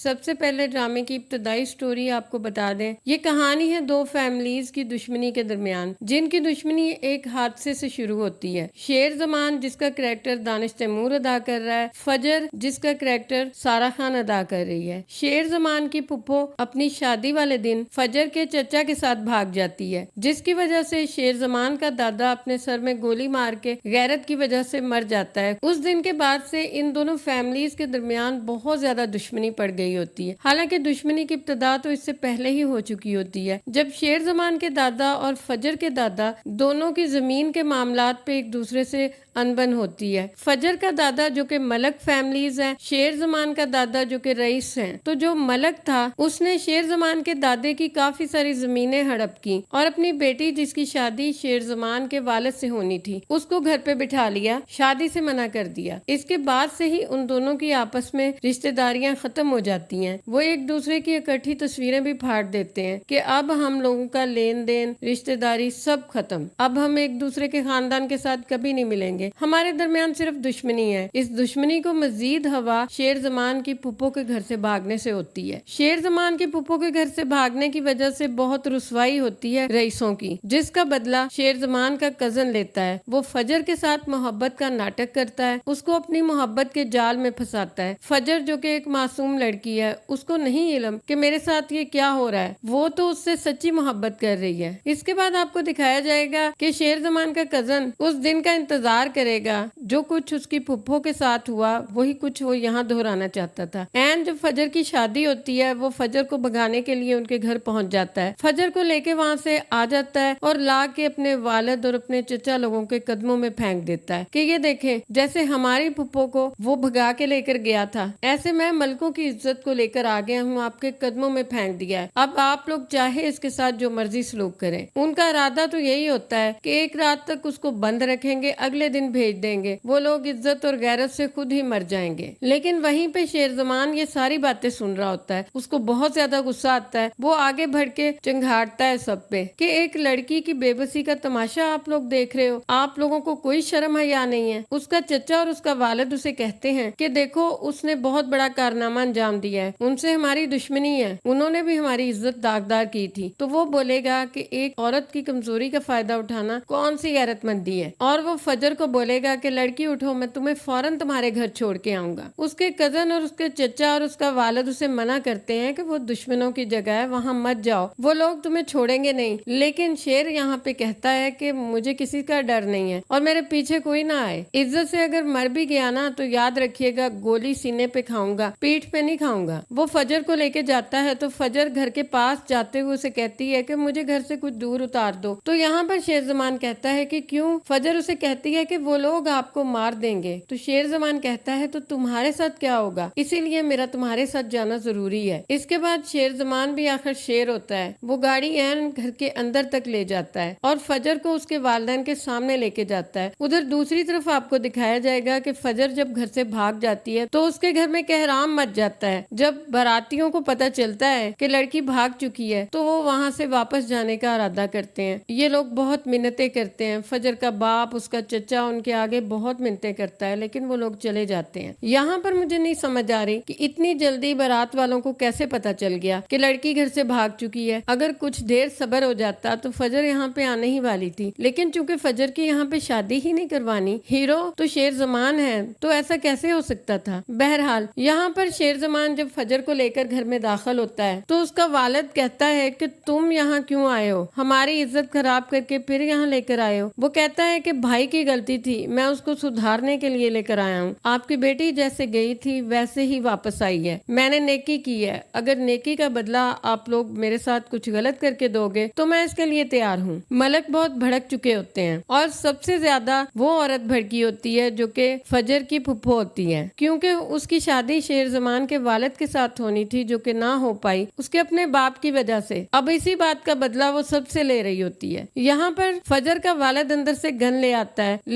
سب سے پہلے ڈرامے کی ابتدائی سٹوری آپ کو بتا دیں. یہ کہانی ہے دو فیملیز کی دشمنی کے درمیان، جن کی دشمنی ایک حادثے سے شروع ہوتی ہے. شیر زمان جس کا کریکٹر دانش تیمور ادا کر رہا ہے، فجر جس کا کریکٹر سارہ خان ادا کر رہی ہے. شیر زمان کی پھپھو اپنی شادی والے دن فجر کے چچا کے ساتھ بھاگ جاتی ہے، جس کی وجہ سے شیر زمان کا دادا اپنے سر میں گولی مار کے غیرت کی وجہ سے مر جاتا ہے. اس دن کے بعد سے ان دونوں فیملیز کے درمیان بہت زیادہ دشمنی پڑ گئی ہوتی ہے. حالانکہ دشمنی کی ابتدا تو اس سے پہلے ہی ہو چکی ہوتی ہے، جب شیر زمان کے دادا اور فجر کے دادا دونوں کی زمین کے معاملات پہ ایک دوسرے سے انبن ہوتی ہے. فجر کا دادا جو کہ ملک فیملیز ہے، شیر زمان کا دادا جو کہ رئیس ہیں. تو جو ملک تھا اس نے شیر زمان کے دادے کی کافی ساری زمینیں ہڑپ کی اور اپنی بیٹی جس کی شادی شیر زمان کے والد سے ہونی تھی اس کو گھر پہ بٹھا لیا، شادی سے منع کر دیا. اس کے بعد سے ہی ان دونوں کی آپس میں رشتہ داریاں ختم ہو جاتی ہیں. وہ ایک دوسرے کی اکٹھی تصویریں بھی پھاڑ دیتے ہیں کہ اب ہم لوگوں کا لین دین رشتہ داری سب ختم، اب ہم ایک دوسرے کے خاندان کے ساتھ کبھی نہیں ملیں گے، ہمارے درمیان صرف دشمنی ہے. اس دشمنی کو مزید ہوا شیر زمان کی پھپھو کے گھر سے بھاگنے سے ہوتی ہے. شیر زمان کی پھپھو کے گھر سے بھاگنے کی وجہ سے بہت رسوائی ہوتی ہے رئیسوں کی، جس کا بدلہ شیر زمان کا کزن لیتا ہے. وہ فجر کے ساتھ محبت کا ناٹک کرتا ہے، اس کو اپنی محبت کے جال میں پھنساتا ہے. فجر جو کہ ایک معصوم لڑکی ہے، اس کو نہیں علم کہ میرے ساتھ یہ کیا ہو رہا ہے، وہ تو اس سے سچی محبت کر رہی ہے. اس کے بعد آپ کو دکھایا جائے گا کہ شیر زمان کا کزن اس دن کا انتظار کرے گا جو کچھ اس کی پھپھو کے ساتھ ہوا، وہی کچھ وہ یہاں دہرانا چاہتا تھا. اینڈ جب فجر کی شادی ہوتی ہے، وہ فجر کو بھگانے کے لیے ان کے گھر پہنچ جاتا ہے، فجر کو لے کے وہاں سے آ جاتا ہے اور لا کے اپنے والد اور اپنے چچا لوگوں کے قدموں میں پھینک دیتا ہے کہ یہ دیکھیں، جیسے ہماری پھپھو کو وہ بھگا کے لے کر گیا تھا، ایسے میں ملکوں کی عزت کو لے کر آ گیا ہوں، آپ کے قدموں میں پھینک دیا ہے، اب آپ لوگ چاہے اس کے ساتھ جو مرضی سلوک کریں. ان کا ارادہ تو یہی ہوتا ہے کہ ایک رات تک اس کو بند رکھیں گے، اگلے دن بھیج دیں گے، وہ لوگ عزت اور غیرت سے خود ہی مر جائیں گے. لیکن وہیں پہ شیر زمان یہ ساری باتیں سن رہا ہوتا ہے، اس کو بہت زیادہ غصہ آتا ہے. وہ آگے بڑھ کے چنگھاڑتا ہے سب پہ کہ ایک لڑکی کی بے بسی کا تماشا آپ لوگ دیکھ رہے ہو، آپ لوگوں کو کوئی شرم حیا نہیں ہے. اس کا چچا اور اس کا والد اسے کہتے ہیں کہ دیکھو اس نے بہت بڑا کارنامہ انجام دیا ہے، ان سے ہماری دشمنی ہے، انہوں نے بھی ہماری عزت داغدار کی تھی. تو وہ بولے گا کہ ایک عورت کی کمزوری کا فائدہ اٹھانا کون سی غیرت مندی ہے. اور وہ فجر کو بولے گا کہ لڑکی اٹھو، میں تمہیں فوراً تمہارے گھر چھوڑ کے آؤں گا. اس کے کزن اور اس کے چچا اور اس کا والد اسے منع کرتے ہیں کہ وہ دشمنوں کی جگہ ہے، وہاں مت جاؤ، وہ لوگ تمہیں چھوڑیں گے نہیں. لیکن شیر یہاں پہ کہتا ہے کہ مجھے کسی کا ڈر نہیں ہے اور میرے پیچھے کوئی نہ آئے. عزت سے اگر مر بھی گیا نا تو یاد رکھیے گا گولی سینے پہ کھاؤں گا، پیٹھ پہ نہیں کھاؤں گا. وہ فجر کو لے کے جاتا ہے تو فجر گھر کے پاس جاتے ہوئے اسے کہتی ہے کہ مجھے گھر سے کچھ دور اتار دو. تو یہاں پر شیر زمان کہتا ہے کہ کیوں؟ فجر اسے کہتی ہے کہ وہ لوگ آپ کو مار دیں گے. تو شیر زمان کہتا ہے تو تمہارے ساتھ کیا ہوگا، اسی لیے میرا تمہارے ساتھ جانا ضروری ہے. اس کے بعد شیر زمان بھی آخر شیر ہوتا ہے، وہ گاڑی این گھر کے اندر تک لے جاتا ہے اور فجر کو اس کے والدین کے سامنے لے کے جاتا ہے. ادھر دوسری طرف آپ کو دکھایا جائے گا کہ فجر جب گھر سے بھاگ جاتی ہے تو اس کے گھر میں کہرام مچ جاتا ہے. جب باراتیوں کو پتہ چلتا ہے کہ لڑکی بھاگ چکی ہے تو وہ وہاں سے واپس جانے کا ارادہ کرتے ہیں. یہ لوگ بہت منتیں کرتے ہیں، فجر کا باپ، اس کا چچا ان کے آگے بہت منتیں کرتا ہے، لیکن وہ لوگ چلے جاتے ہیں. یہاں پر مجھے نہیں سمجھ آ رہی کہ اتنی جلدی بارات والوں کو کیسے پتا چل گیا کہ لڑکی گھر سے بھاگ چکی ہے. اگر کچھ دیر صبر ہو جاتا تو فجر یہاں پہ آنے ہی والی تھی، لیکن چونکہ فجر کی یہاں پہ شادی ہی نہیں کروانی، ہیرو تو شیر زمان ہے، تو ایسا کیسے ہو سکتا تھا. بہرحال یہاں پر شیر زمان جب فجر کو لے کر گھر میں داخل ہوتا ہے تو اس کا والد کہتا ہے کہ تم یہاں کیوں آئے ہو، ہماری عزت خراب کر کے پھر یہاں لے کر آئے ہو. وہ کہتا ہے کہ بھائی کی غلطی تھی، میں اس کو سدھارنے کے لیے لے کر آیا ہوں. آپ کی بیٹی جیسے گئی تھی ویسے ہی واپس آئی ہے، میں نے نیکی کی ہے، اگر نیکی کا بدلہ آپ لوگ میرے ساتھ کچھ غلط کر کے دو گے تو میں اس کے لیے تیار ہوں. ملک بہت بھڑک چکے ہوتے ہیں اور سب سے زیادہ وہ عورت بھڑکی ہوتی ہے جو کہ فجر کی پھپھو ہوتی ہے، کیونکہ اس کی شادی شیر زمان کے والد کے ساتھ ہونی تھی جو کہ نہ ہو پائی اس کے اپنے باپ کی وجہ سے. اب اسی بات کا بدلہ وہ سب سے لے رہی ہوتی ہے. یہاں پر فجر کا والد اندر سے گن لے آتا ہے،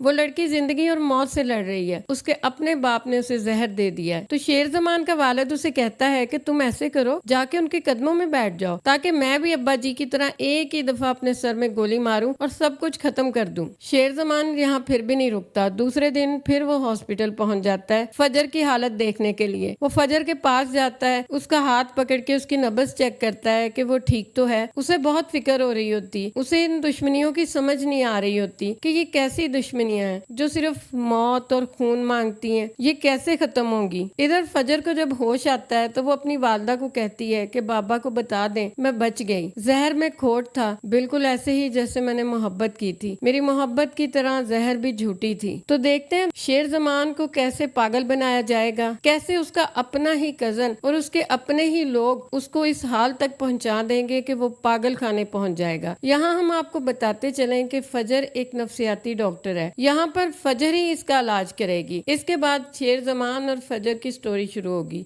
وہ لڑکی زندگی اور موت سے لڑ رہی ہے، اس کے اپنے باپ نے اسے زہر دے دیا ہے۔ تو شیر زمان کا والد اسے کہتا ہے کہ تم ایسے کرو، جا کے ان کے قدموں میں بیٹھ جاؤ تاکہ میں بھی ابا جی کی طرح ایک ہی دفعہ اپنے سر میں گولی ماروں اور سب کچھ ختم کر دوں۔ شیر زمان یہاں پھر بھی نہیں رکتا، دوسرے دن پھر وہ ہاسپٹل پہنچ جاتا ہے فجر کی حالت دیکھنے کے لیے۔ وہ فجر کے پاس جاتا ہے، اس کا ہاتھ پکڑ کے اس کی نبض چیک کرتا ہے کہ وہ ٹھیک تو ہے۔ اسے بہت فکر ہو رہی ہوتی، اسے ان دشمنیوں کی سمجھ نہیں آ رہی ہوتی کہ یہ کیسی دشمنیاں ہیں جو صرف موت اور خون مانگتی ہیں، یہ کیسے ختم ہوں گی۔ ادھر فجر کو جب ہوش آتا ہے تو وہ اپنی والدہ کو کہتی ہے کہ بابا کو بتا دیں میں بچ گئی، زہر میں کھوٹ تھا، بالکل ایسے ہی جیسے میں نے محبت کی تھی، میری محبت کی طرح زہر بھی جھوٹی تھی۔ تو دیکھتے ہیں شیر زمان کو کیسے پاگل بنایا جائے گا، کیسے اس کا اپنا ہی کزن اور اس کے اپنے ہی لوگ اس کو اس حال تک پہنچا دیں گے کہ وہ پاگل خانے پہنچ جائے گا۔ یہاں ہم آپ کو بتاتے چلیں کہ فجر ایک نفسیاتی ڈاکٹر ہے، یہاں پر فجر ہی اس کا علاج کرے گی، اس کے بعد شیر زمان اور فجر کی سٹوری شروع ہوگی۔